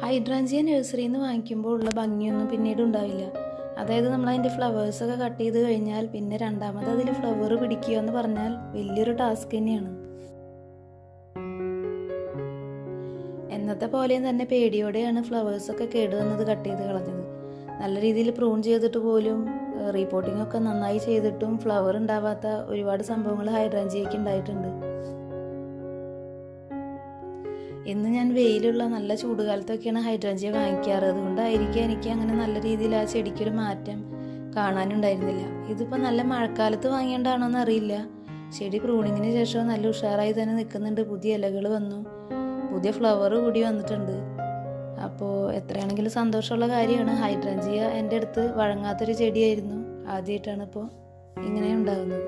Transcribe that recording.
Hydrangea നഴ്സറിയിൽ നിന്ന് വാങ്ങിക്കുമ്പോൾ ഉള്ള ഭംഗിയൊന്നും പിന്നീട് ഉണ്ടാവില്ല. അതായത് നമ്മളതിൻ്റെ ഫ്ലവേഴ്സൊക്കെ കട്ട് ചെയ്ത് കഴിഞ്ഞാൽ പിന്നെ രണ്ടാമത് അതിൽ ഫ്ലവർ പിടിക്കുക എന്ന് പറഞ്ഞാൽ വലിയൊരു ടാസ്ക് തന്നെയാണ്. എന്നത്തെ പോലെയും തന്നെ പേടിയോടെയാണ് ഫ്ലവേഴ്സൊക്കെ കേടുവന്നത് കട്ട് ചെയ്ത് കളഞ്ഞത്. നല്ല രീതിയിൽ പ്രൂൺ ചെയ്തിട്ട് പോലും റീപോർട്ടിംഗ് ഒക്കെ നന്നായി ചെയ്തിട്ടും ഫ്ലവർ ഉണ്ടാവാത്ത ഒരുപാട് സംഭവങ്ങൾ ഹൈഡ്രാഞ്ചിയയ്ക്ക് ഉണ്ടായിട്ടുണ്ട്. ഇന്ന് ഞാൻ വെയിലുള്ള നല്ല ചൂടുകാലത്തൊക്കെയാണ് ഹൈഡ്രാഞ്ചിയ വാങ്ങിക്കാറ്. അതുകൊണ്ടായിരിക്കും എനിക്ക് അങ്ങനെ നല്ല രീതിയിൽ ആ ചെടിക്കൊരു മാറ്റം കാണാനുണ്ടായിരുന്നില്ല. ഇതിപ്പോൾ നല്ല മഴക്കാലത്ത് വാങ്ങിയോണ്ടാണോ എന്നറിയില്ല, ചെടി പ്രൂണിങ്ങിന് ശേഷം നല്ല ഉഷാറായി തന്നെ നിൽക്കുന്നുണ്ട്. പുതിയ ഇലകൾ വന്നു, പുതിയ ഫ്ലവർ കൂടി വന്നിട്ടുണ്ട്. അപ്പോൾ എത്രയാണെങ്കിലും സന്തോഷമുള്ള കാര്യമാണ്. ഹൈഡ്രാഞ്ചിയ എൻ്റെ അടുത്ത് വഴങ്ങാത്തൊരു ചെടിയായിരുന്നു. ആദ്യമായിട്ടാണ് ഇപ്പോൾ ഇങ്ങനെ ഉണ്ടാകുന്നത്.